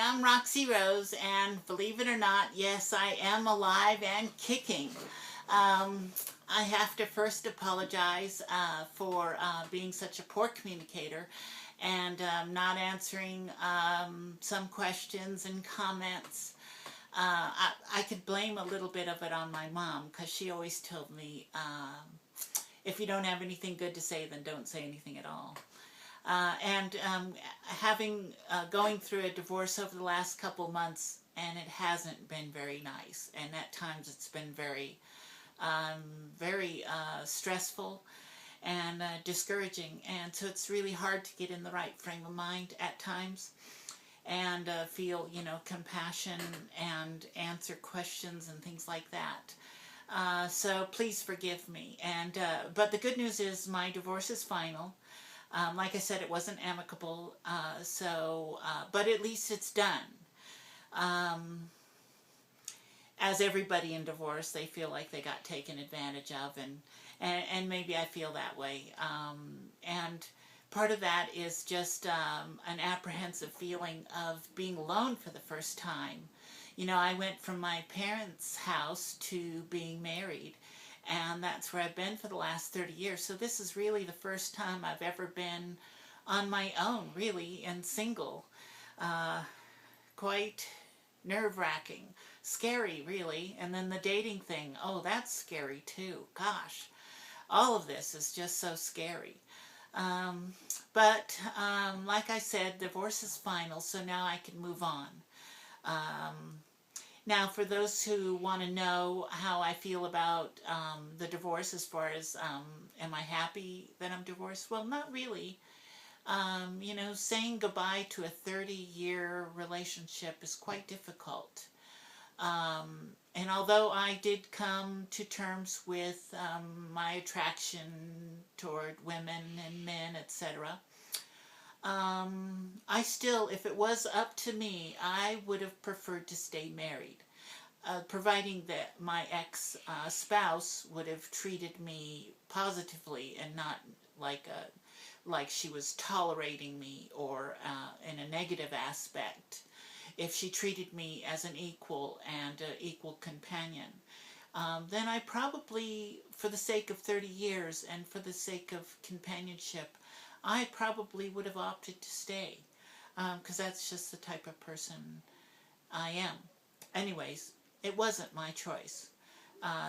I'm Roxy Rose, and believe it or not, yes, I am alive and kicking. I have to first apologize for being such a poor communicator and not answering some questions and comments. I could blame a little bit of it on my mom because she always told me, if you don't have anything good to say, then don't say anything at all. And having going through a divorce over the last couple months, and it hasn't been very nice, and at times it's been very stressful and discouraging, and so it's really hard to get in the right frame of mind at times and feel, compassion and answer questions and things like that. So please forgive me. And but the good news is my divorce is final. Like I said, it wasn't amicable, but at least it's done. As everybody in divorce, they feel like they got taken advantage of, and maybe I feel that way. And part of that is just an apprehensive feeling of being alone for the first time. I went from my parents' house to being married, and that's where I've been for the last 30 years. So this is really the first time I've ever been on my own, really, and single. Quite nerve-wracking, scary, really. And then the dating thing, oh, that's scary too. Gosh, all of this is just so scary. But like I said, divorce is final, so now I can move on. Now, for those who want to know how I feel about the divorce, as far as am I happy that I'm divorced? Well, not really. Saying goodbye to a 30-year relationship is quite difficult. And although I did come to terms with my attraction toward women and men, etc., I still, if it was up to me, I would have preferred to stay married, providing that my ex-spouse would have treated me positively and not like she was tolerating me or in a negative aspect. If she treated me as an equal and an equal companion, then I probably, for the sake of 30 years and for the sake of companionship, I probably would have opted to stay, because that's just the type of person I am. Anyways, it wasn't my choice.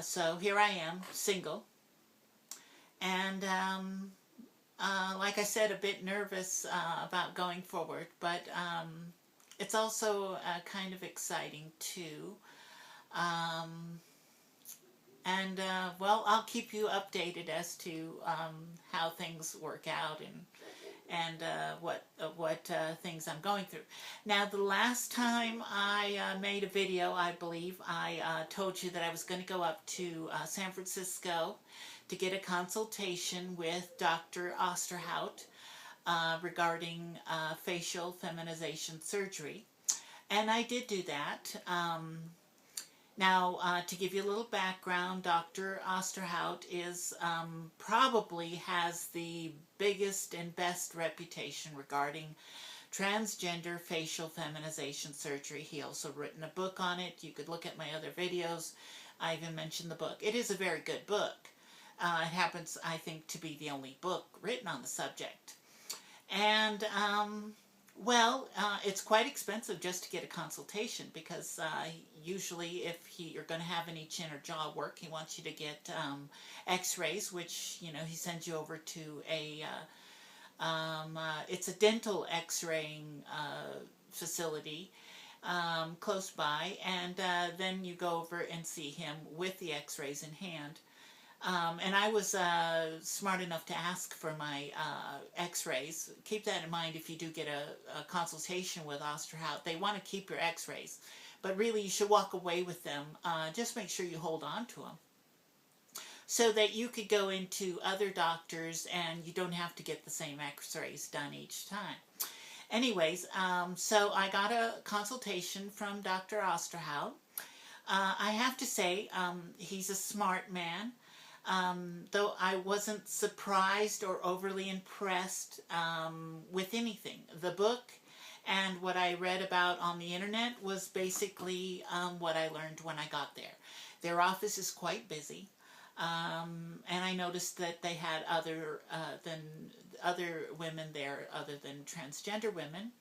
So here I am, single, and like I said, a bit nervous about going forward, but it's also kind of exciting too. Well, I'll keep you updated as to how things work out and what things I'm going through. Now, the last time I made a video, I believe, I told you that I was going to go up to San Francisco to get a consultation with Dr. Austerout regarding facial feminization surgery. And I did do that. Now, to give you a little background, Dr. Austerout is probably has the biggest and best reputation regarding transgender facial feminization surgery. He also written a book on it. You could look at my other videos. I even mentioned the book. It is a very good book. It happens, I think, to be the only book written on the subject. And well, it's quite expensive just to get a consultation, because usually if you're going to have any chin or jaw work, he wants you to get x-rays, which, he sends you over to it's a dental x-raying facility close by, and then you go over and see him with the x-rays in hand. And I was smart enough to ask for my x-rays. Keep that in mind if you do get a consultation with Austerout. They want to keep your x-rays, but really you should walk away with them. Just make sure you hold on to them so that you could go into other doctors and you don't have to get the same x-rays done each time. Anyways, so I got a consultation from Dr. Austerout. I have to say, he's a smart man. Though I wasn't surprised or overly impressed with anything. The book And what I read about on the internet was basically what I learned when I got there. Their office is quite busy. And I noticed that they had other women there other than transgender women.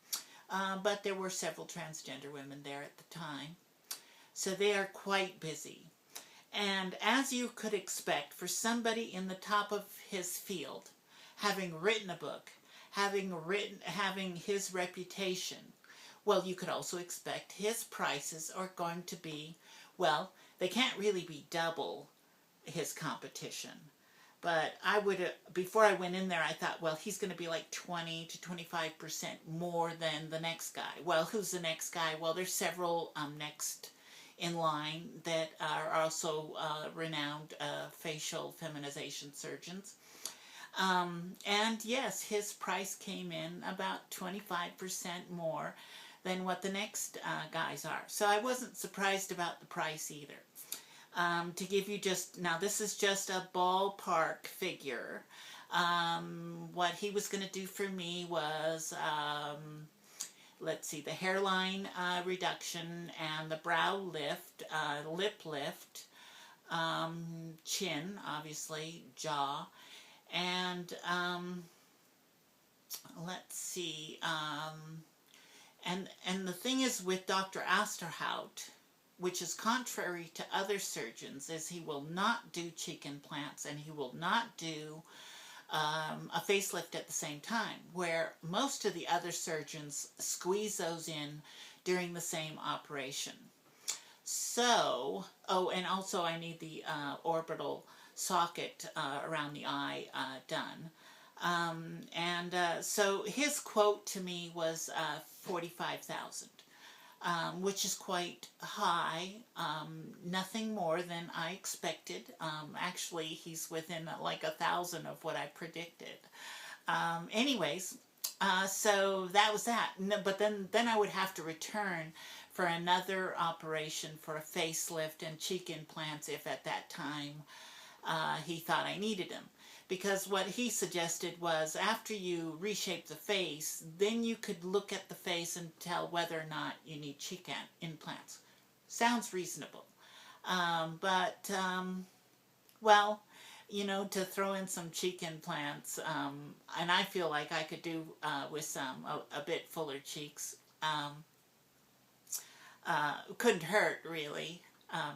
But there were several transgender women there at the time. So they are quite busy. And as you could expect, for somebody in the top of his field, having written a book, having his reputation, well, you could also expect his prices are going to be, well, they can't really be double his competition. But I would, before I went in there, I thought, well, he's going to be like 20 to 25% more than the next guy. Well, who's the next guy? Well, there's several next in line that are also renowned facial feminization surgeons. And yes, his price came in about 25% more than what the next guys are. So I wasn't surprised about the price either. To give you just, now this is just a ballpark figure. What he was going to do for me was, let's see, the hairline reduction and the brow lift, lip lift, chin, obviously, jaw, and let's see, and the thing is with Dr. Austerout, which is contrary to other surgeons, is he will not do cheek implants and he will not do a facelift at the same time, where most of the other surgeons squeeze those in during the same operation. So, oh, and also I need the orbital socket around the eye done. So his quote to me was $45,000. Which is quite high, nothing more than I expected. Actually, he's within like 1,000 of what I predicted. Anyways, so that was that. But then I would have to return for another operation for a facelift and cheek implants if at that time he thought I needed them. Because what he suggested was after you reshape the face, then you could look at the face and tell whether or not you need cheek implants. Sounds reasonable. Well, you know, to throw in some cheek implants, and I feel like I could do with some, a bit fuller cheeks. Couldn't hurt, really,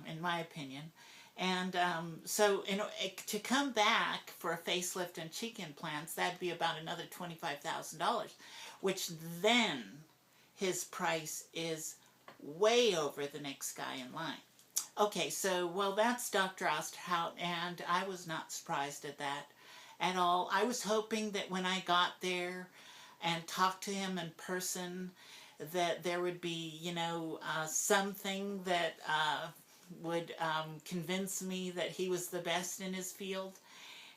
in my opinion. And so to come back for a facelift and cheek implants, that'd be about another $25,000, which then his price is way over the next guy in line. Okay, so, well, that's Dr. Austerout, and I was not surprised at that at all. I was hoping that when I got there and talked to him in person, that there would be, you know, something that would convince me that he was the best in his field.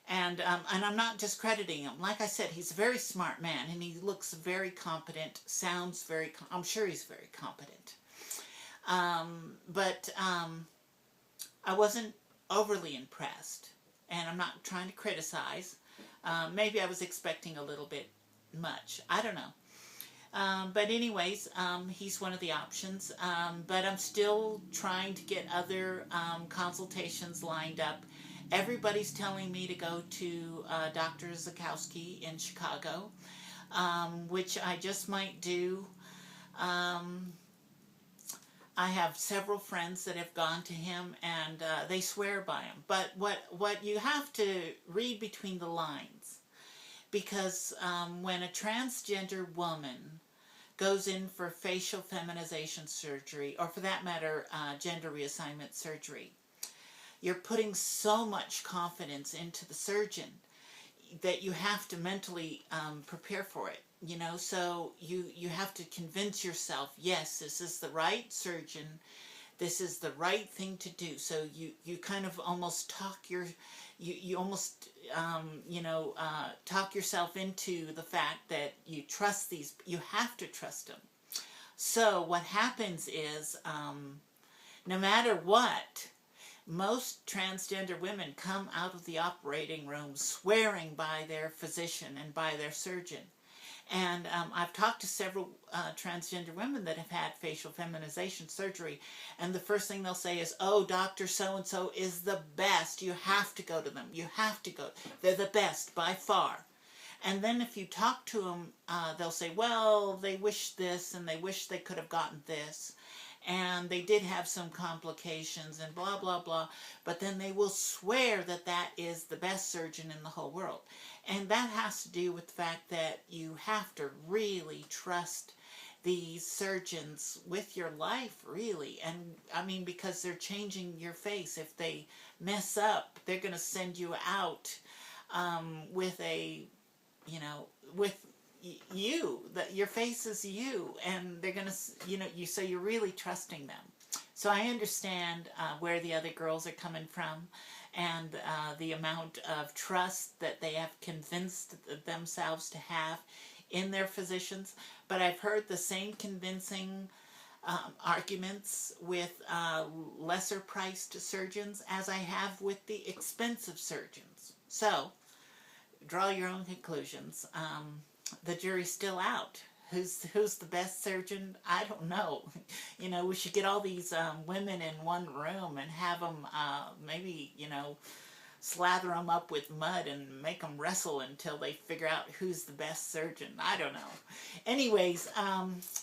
And I'm not discrediting him. Like I said, he's a very smart man, and he looks very competent, sounds very, I'm sure he's very competent. But I wasn't overly impressed, and I'm not trying to criticize. Maybe I was expecting a little bit much. I don't know. But anyways, he's one of the options. But I'm still trying to get other consultations lined up. Everybody's telling me to go to Dr. Zukowski in Chicago, which I just might do. I have several friends that have gone to him, and they swear by him. But what you have to read between the lines, because when a transgender woman goes in for facial feminization surgery, or for that matter, gender reassignment surgery, you're putting so much confidence into the surgeon that you have to mentally prepare for it, you know. So you have to convince yourself, yes, this is the right surgeon, this is the right thing to do. So you kind of almost talk you almost talk yourself into the fact that you trust these, you have to trust them. So what happens is, no matter what, most transgender women come out of the operating room swearing by their physician and by their surgeon. And I've talked to several transgender women that have had facial feminization surgery, and the first thing they'll say is, oh, Dr. So-and-so is the best. You have to go to them. You have to go. They're the best by far. And then if you talk to them, they'll say, well, they wish this and they wish they could have gotten this. And they did have some complications and blah, blah, blah. But then they will swear that that is the best surgeon in the whole world. And that has to do with the fact that you have to really trust these surgeons with your life, really. And I mean, because they're changing your face. If they mess up, they're going to send you out with a, you know, with you, that your face is you, and they're gonna, you know, so you're really trusting them. So I understand where the other girls are coming from, and the amount of trust that they have convinced themselves to have in their physicians. But I've heard the same convincing arguments with lesser priced surgeons as I have with the expensive surgeons. So draw your own conclusions. The jury's still out. Who's the best surgeon? I don't know. You know, we should get all these women in one room and have them maybe, you know, slather them up with mud and make them wrestle until they figure out who's the best surgeon. I don't know. Anyways,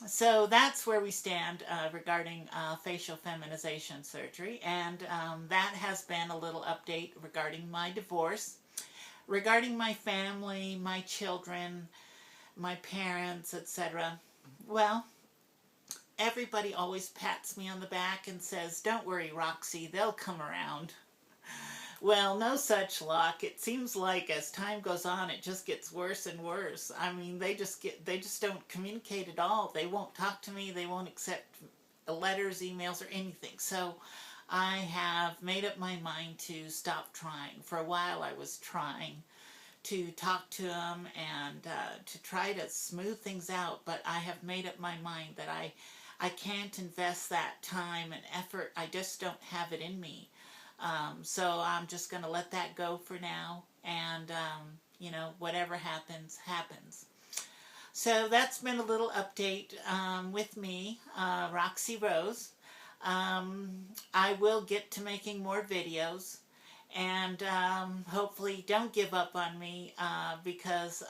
so that's where we stand regarding facial feminization surgery, and that has been a little update regarding my divorce. Regarding my family, my children, my parents, etc. Well, everybody always pats me on the back and says, don't worry, Roxy, they'll come around. Well, no such luck. It seems like as time goes on, it just gets worse and worse. I mean, they just don't communicate at all. They won't talk to me. They won't accept letters, emails, or anything. So I have made up my mind to stop trying. For a while I was trying to talk to them and to try to smooth things out, but I have made up my mind that I can't invest that time and effort. I just don't have it in me. So I'm just going to let that go for now, and you know, whatever happens, happens. So that's been a little update with me, Roxy Rose. I will get to making more videos, and hopefully don't give up on me because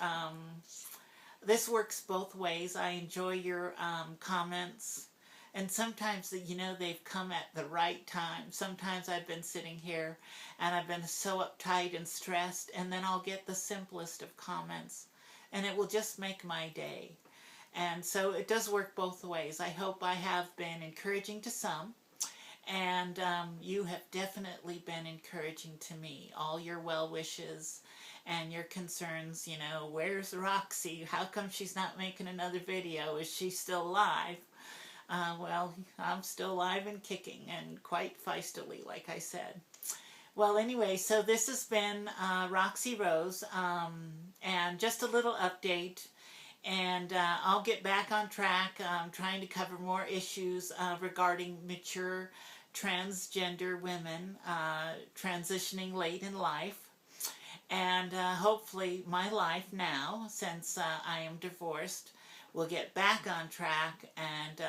this works both ways. I enjoy your comments, and sometimes, you know, they've come at the right time. Sometimes I've been sitting here and I've been so uptight and stressed, and then I'll get the simplest of comments and it will just make my day. And so it does work both ways. I hope I have been encouraging to some, and you have definitely been encouraging to me. All your well wishes and your concerns, you know, where's Roxy? How come she's not making another video? Is she still alive? Well, I'm still alive and kicking, and quite feistily, like I said. Well, anyway, so this has been Roxy Rose, and just a little update. And I'll get back on track. I'm trying to cover more issues regarding mature transgender women transitioning late in life. And hopefully my life now, since I am divorced, will get back on track, and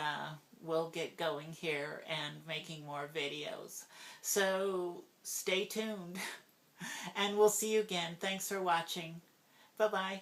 we'll get going here and making more videos. So stay tuned, and we'll see you again. Thanks for watching. Bye-bye.